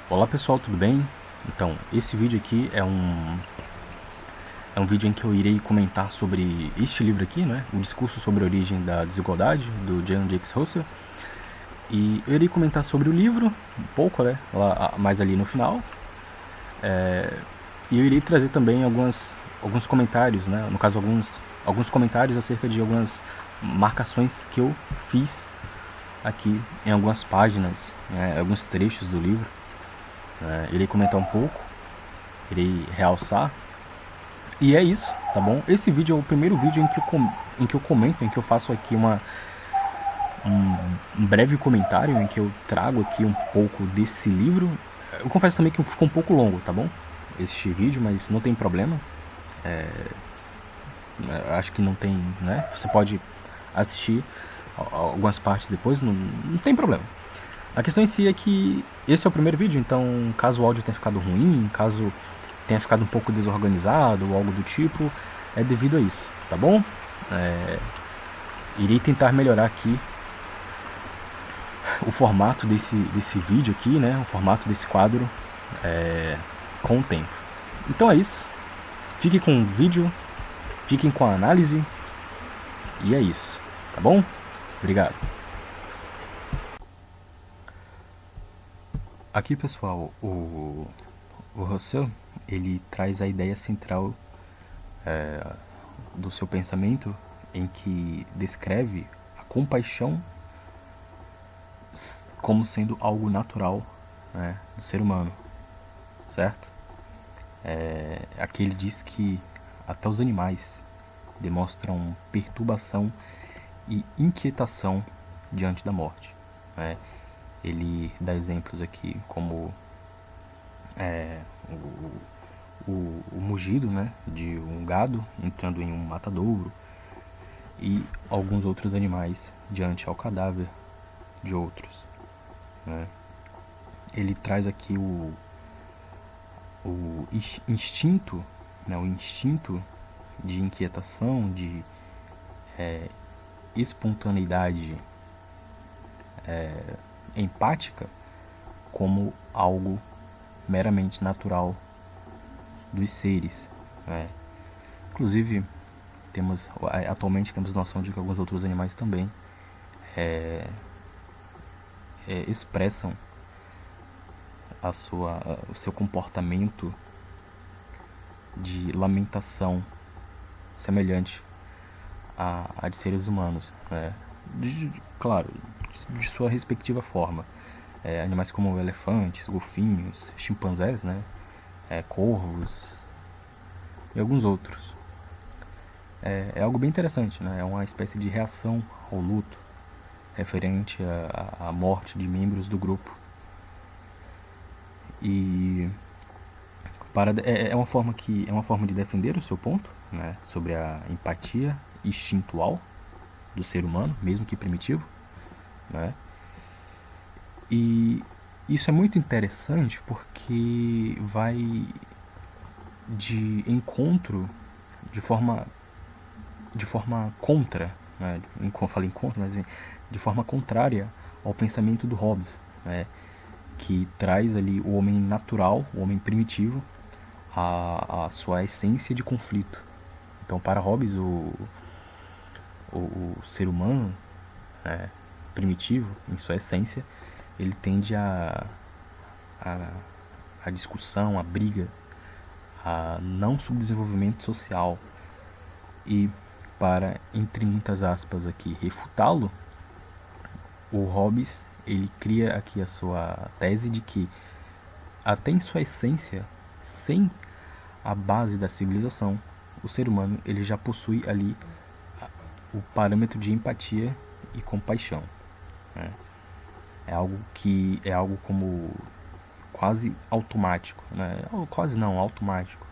Olá pessoal, tudo bem? Então, esse vídeo aqui é um vídeo em que eu irei comentar sobre este livro aqui, né? O Discurso sobre a Origem da Desigualdade, do Jan Jacques Russell. E eu irei comentar sobre o livro, um pouco, né? Mais ali no final. E eu irei trazer também alguns comentários, né? No caso, alguns comentários acerca de algumas marcações que eu fiz aqui em algumas páginas, né? Alguns trechos do livro. Irei comentar um pouco, irei realçar. E é isso, tá bom? Esse vídeo é o primeiro vídeo em que eu comento, em que eu faço aqui um breve comentário, em que eu trago aqui um pouco desse livro. Eu confesso também que ficou um pouco longo, tá bom? Este vídeo, mas não tem problema. Acho que não tem, né? Você pode assistir algumas partes depois, não tem problema. A questão em si é que esse é o primeiro vídeo, então caso o áudio tenha ficado ruim, caso tenha ficado um pouco desorganizado ou algo do tipo, é devido a isso, tá bom? Irei tentar melhorar aqui o formato desse vídeo aqui, né? O formato desse quadro com o tempo. Então é isso. Fiquem com o vídeo, fiquem com a análise e é isso, tá bom? Obrigado. Aqui, pessoal, o Russell, ele traz a ideia central do seu pensamento em que descreve a compaixão como sendo algo natural, né, do ser humano, certo? Aqui ele diz que até os animais demonstram perturbação e inquietação diante da morte, né? Ele dá exemplos aqui como o mugido, né, de um gado entrando em um matadouro e alguns outros animais diante ao cadáver de outros, né? Ele traz aqui o instinto, né, o instinto de inquietação, de espontaneidade empática como algo meramente natural dos seres, né? Inclusive atualmente temos noção de que alguns outros animais também expressam o seu comportamento de lamentação semelhante a de seres humanos, né? Claro, de sua respectiva forma. Animais como elefantes, golfinhos, chimpanzés, né? Corvos e alguns outros. É algo bem interessante, né? É uma espécie de reação ao luto referente à morte de membros do grupo. E é uma forma de defender o seu ponto, né, sobre a empatia instintual do ser humano, mesmo que primitivo, né? E isso é muito interessante porque vai de encontro de forma contra, né? Como eu falei encontro, mas de forma contrária ao pensamento do Hobbes, né? Que traz ali o homem natural, o homem primitivo, a sua essência de conflito. Então, para Hobbes, o ser humano, né, primitivo, em sua essência, ele tende a, a discussão, a briga, a não subdesenvolvimento social. E para, entre muitas aspas aqui, refutá-lo, o Hobbes ele cria aqui a sua tese de que até em sua essência, sem a base da civilização, o ser humano ele já possui ali o parâmetro de empatia e compaixão, né? É algo como quase automático, né? Quase não, automático,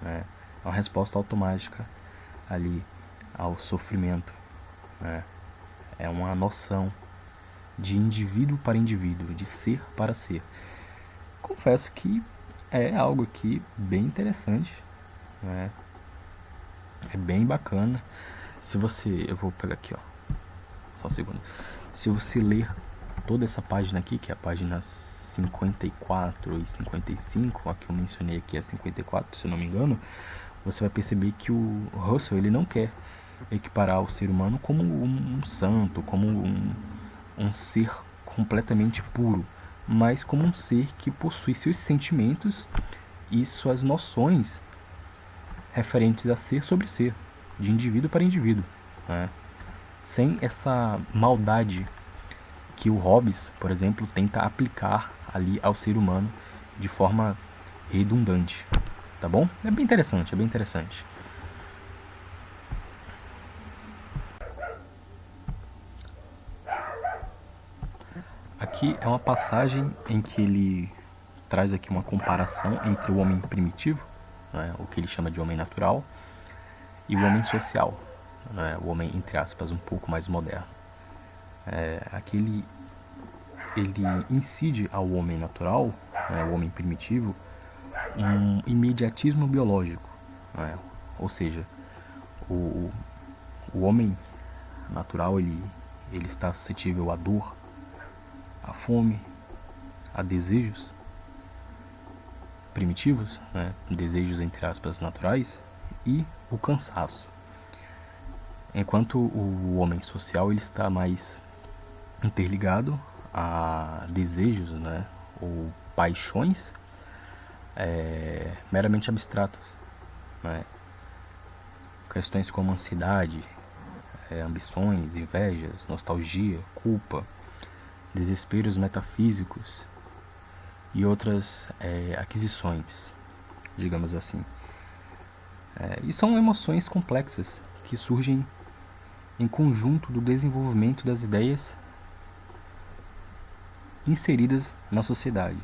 né? É uma resposta automática ali ao sofrimento, né? É uma noção de indivíduo para indivíduo, de ser para ser. Confesso que é algo aqui bem interessante, né? É bem bacana. Se você, eu vou pegar aqui, ó, só um segundo. Se você ler toda essa página aqui, que é a página 54 e 55, a que eu mencionei aqui é 54, se eu não me engano, você vai perceber que o Russell ele não quer equiparar o ser humano como um santo, como um ser completamente puro, mas como um ser que possui seus sentimentos e suas noções referentes a ser sobre ser, de indivíduo para indivíduo, né? Sem essa maldade que o Hobbes, por exemplo, tenta aplicar ali ao ser humano de forma redundante, tá bom? É bem interessante, é bem interessante. Aqui é uma passagem em que ele traz aqui uma comparação entre o homem primitivo, né, o que ele chama de homem natural, e o homem social, né, o homem, entre aspas, um pouco mais moderno. Aqui ele incide ao homem natural, né, o homem primitivo, um imediatismo biológico, né, ou seja, o, o homem natural ele está suscetível à dor, à fome, a desejos primitivos, né, desejos entre aspas naturais, e o cansaço. Enquanto o homem social ele está mais interligado a desejos, né, ou paixões meramente abstratas, né, questões como ansiedade, ambições, invejas, nostalgia, culpa, desesperos metafísicos e outras aquisições, digamos assim. E são emoções complexas que surgem em conjunto do desenvolvimento das ideias inseridas na sociedade,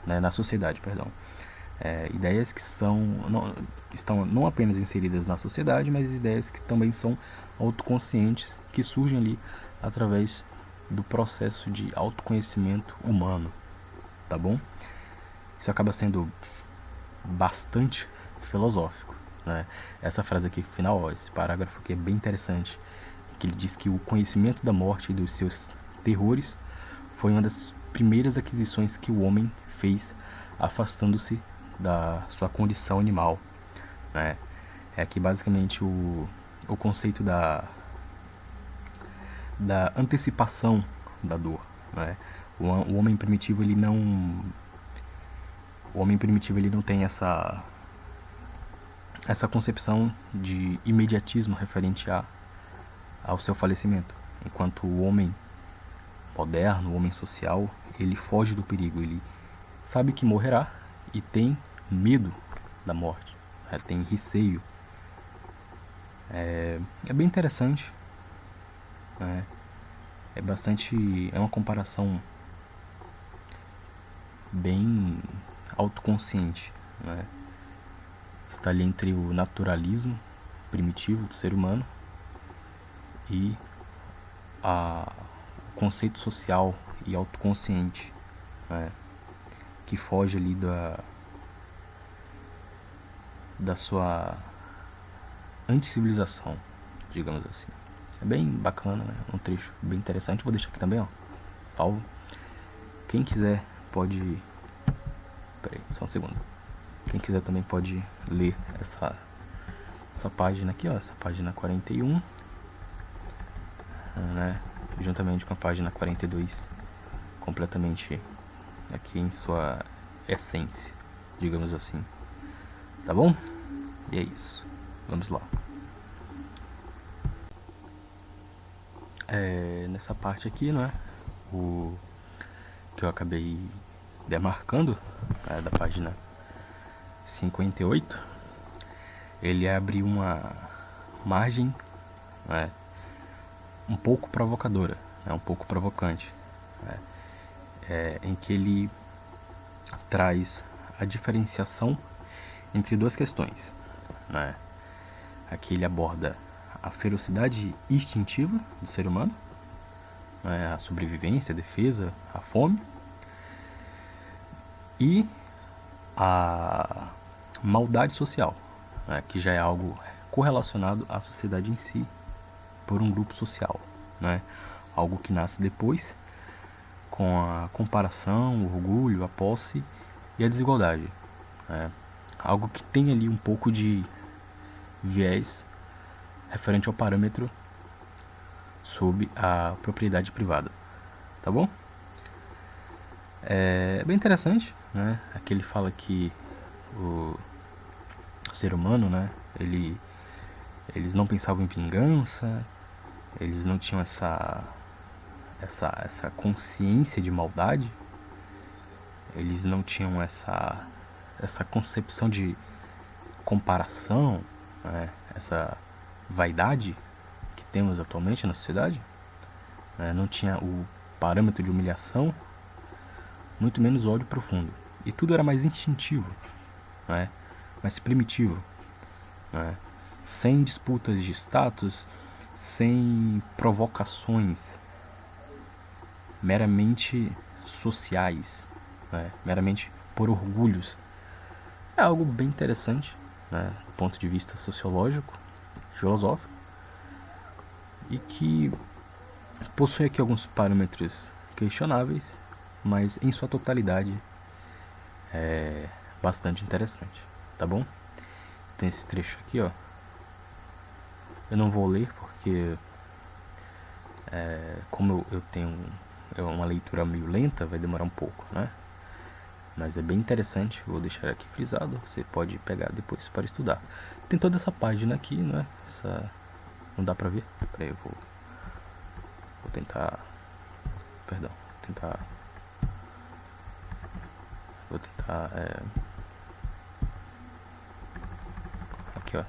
né, perdão. Ideias que estão não apenas inseridas na sociedade, mas ideias que também são autoconscientes, que surgem ali através do processo de autoconhecimento humano, tá bom? Isso acaba sendo bastante filosófico, né? Essa frase aqui final, ó, esse parágrafo aqui é bem interessante, que ele diz que o conhecimento da morte e dos seus terrores foi uma das primeiras aquisições que o homem fez, afastando-se da sua condição animal, né? É aqui basicamente o conceito da antecipação da dor, né? O homem primitivo ele não tem essa concepção de imediatismo referente ao seu falecimento, enquanto o homem moderno, o homem social, ele foge do perigo, ele sabe que morrerá e tem medo da morte, né? Tem receio. É bem interessante, né? É uma comparação bem autoconsciente, né? Está ali entre o naturalismo primitivo do ser humano e o conceito social e autoconsciente, né? Que foge ali da sua anticivilização, digamos assim. É bem bacana, né? Um trecho bem interessante. Vou deixar aqui também, ó, salvo. Quem quiser pode... Peraí, só um segundo. Quem quiser também pode ler essa página aqui, ó, essa página 41, né? Juntamente com a página 42, completamente aqui em sua essência, digamos assim. Tá bom? E é isso. Vamos lá. Nessa parte aqui, né, o que eu acabei demarcando, da página 58, ele abre uma margem, né, um pouco provocadora, né, um pouco provocante, né, em que ele traz a diferenciação entre duas questões, né. Aqui ele aborda a ferocidade instintiva do ser humano, né, a sobrevivência, a defesa, a fome, e a maldade social, né, que já é algo correlacionado à sociedade em si, por um grupo social, né, algo que nasce depois com a comparação, o orgulho, a posse e a desigualdade, né? Algo que tem ali um pouco de viés referente ao parâmetro sobre a propriedade privada, tá bom? É bem interessante, né? Aqui ele fala que o ser humano, né? Eles não pensavam em vingança, eles não tinham essa consciência de maldade, eles não tinham essa concepção de comparação, né? Essa vaidade que temos atualmente na sociedade, né? Não tinha o parâmetro de humilhação, muito menos ódio profundo. E tudo era mais instintivo, né? Mais primitivo, né? Sem disputas de status, sem provocações meramente sociais, né? Meramente por orgulhos. É algo bem interessante, né? Do ponto de vista sociológico, filosófico, e que possui aqui alguns parâmetros questionáveis, mas em sua totalidade é bastante interessante, tá bom? Tem esse trecho aqui, ó. Eu não vou ler porque como eu tenho uma leitura meio lenta, vai demorar um pouco, né? Mas é bem interessante, vou deixar aqui frisado, você pode pegar depois para estudar. Tem toda essa página aqui, né? Não dá pra ver? Peraí, eu vou tentar... Perdão, vou tentar... Aqui, ó,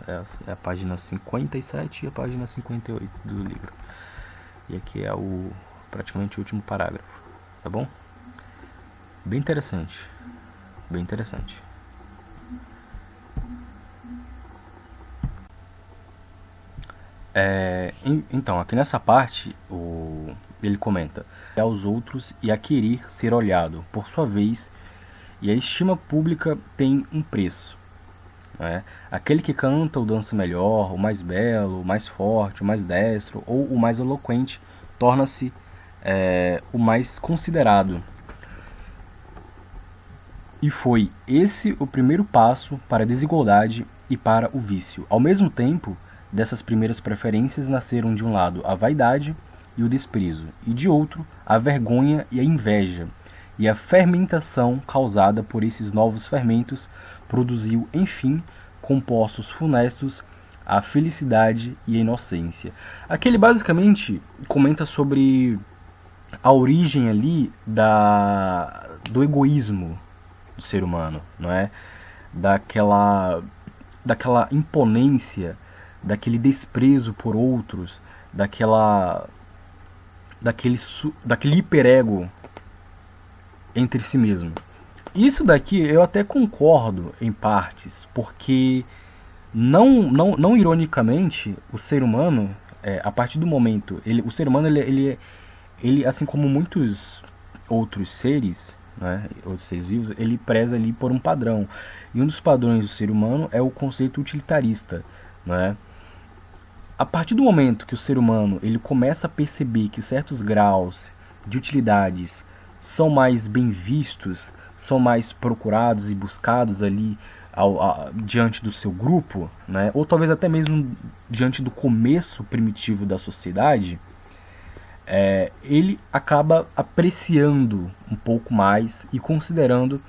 é a página 57 e a página 58 do livro. E aqui é praticamente o último parágrafo, tá bom? Bem interessante, bem interessante. Então, aqui nessa parte, ele comenta aos outros e a querer ser olhado, por sua vez, e a estima pública tem um preço, né? Aquele que canta ou dança melhor, o mais belo, o mais forte, o mais destro ou o mais eloquente, torna-se o mais considerado. E foi esse o primeiro passo para a desigualdade e para o vício. Ao mesmo tempo, dessas primeiras preferências nasceram de um lado a vaidade e o desprezo, e de outro a vergonha e a inveja. E a fermentação causada por esses novos fermentos produziu, enfim, compostos funestos, a felicidade e a inocência. Aqui ele basicamente comenta sobre a origem ali do egoísmo do ser humano, não é? Daquela imponência, daquele desprezo por outros, daquele hiperego entre si mesmo. Isso daqui eu até concordo em partes, porque não ironicamente o ser humano, a partir do momento, o ser humano ele assim como muitos outros seres, né, outros seres vivos, ele preza ali por um padrão. E um dos padrões do ser humano é o conceito utilitarista, né? A partir do momento que o ser humano ele começa a perceber que certos graus de utilidades são mais bem vistos, são mais procurados e buscados ali diante do seu grupo, né? Ou talvez até mesmo diante do começo primitivo da sociedade, ele acaba apreciando um pouco mais e considerando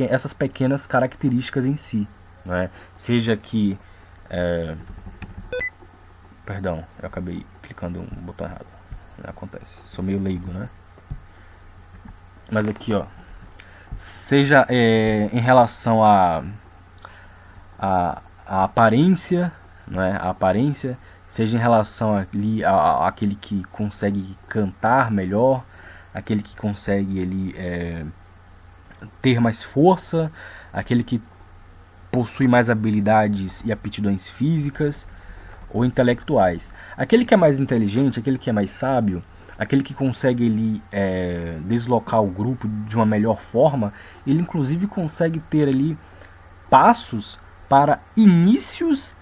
essas pequenas características em si, né? Seja que... Perdão, eu acabei clicando um botão errado. Acontece, sou meio leigo, né? Mas aqui, ó, seja em relação à aparência, né? A aparência, seja em relação ali àquele que consegue cantar melhor, aquele que consegue ter mais força, aquele que possui mais habilidades e aptidões físicas ou intelectuais. Aquele que é mais inteligente, aquele que é mais sábio, aquele que consegue deslocar o grupo de uma melhor forma, ele inclusive consegue ter ali passos para inícios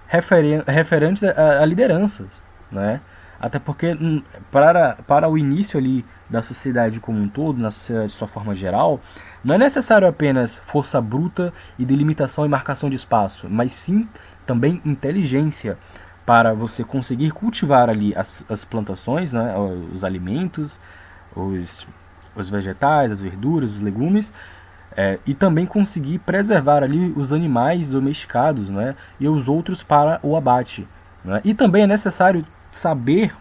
referentes a lideranças, né? Até porque para o início ali da sociedade como um todo, na sociedade de sua forma geral, não é necessário apenas força bruta e delimitação e marcação de espaço, mas sim também inteligência para você conseguir cultivar ali as plantações, né, os alimentos, os, os vegetais, as verduras, os legumes, e também conseguir preservar ali os animais domesticados, né, e os outros para o abate. Né? E também é necessário saber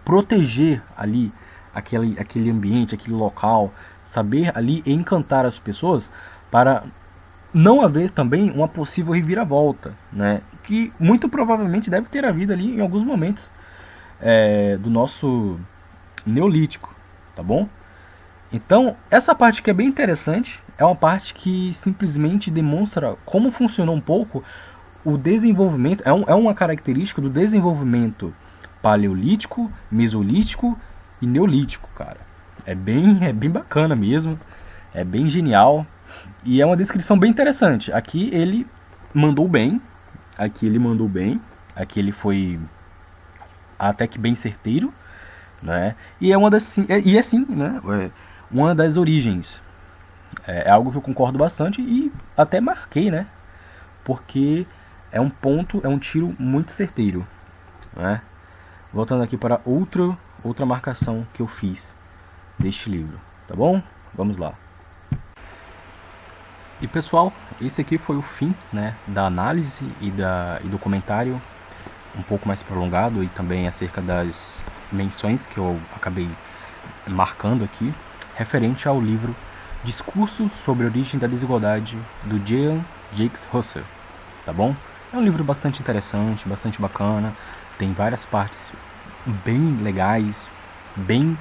proteger ali aquele ambiente, aquele local, saber ali encantar as pessoas para não haver também uma possível reviravolta, né? Que muito provavelmente deve ter havido ali em alguns momentos do nosso neolítico, tá bom? Então, essa parte que é bem interessante é uma parte que simplesmente demonstra como funcionou um pouco o desenvolvimento, é uma característica do desenvolvimento paleolítico, mesolítico e neolítico, cara. É bem bacana mesmo, é bem genial e é uma descrição bem interessante. Aqui ele mandou bem, aqui ele mandou bem, aqui ele foi até que bem certeiro, né? E é uma das e é sim, né? Uma das origens. É algo que eu concordo bastante e até marquei, né? Porque é um ponto, é um tiro muito certeiro, né? Voltando aqui para outra marcação que eu fiz deste livro, tá bom? Vamos lá. E pessoal, esse aqui foi o fim, né, da análise e do comentário um pouco mais prolongado e também acerca das menções que eu acabei marcando aqui, referente ao livro Discurso sobre a Origem da Desigualdade, do Jean Jacques Rousseau, tá bom? É um livro bastante interessante, bastante bacana, tem várias partes bem legais, bem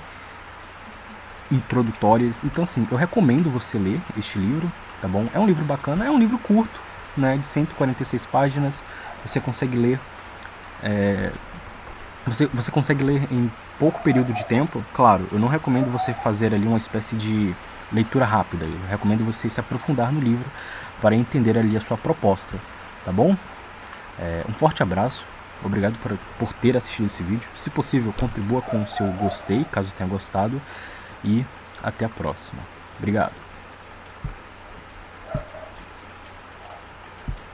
introdutórias, então assim, eu recomendo você ler este livro, tá bom? É um livro bacana, é um livro curto, né, de 146 páginas, você consegue ler você consegue ler em pouco período de tempo. Claro, eu não recomendo você fazer ali uma espécie de leitura rápida. Eu recomendo você se aprofundar no livro para entender ali a sua proposta, tá bom? Um forte abraço, obrigado por ter assistido esse vídeo. Se possível, contribua com o seu gostei, caso tenha gostado, e até a próxima. Obrigado.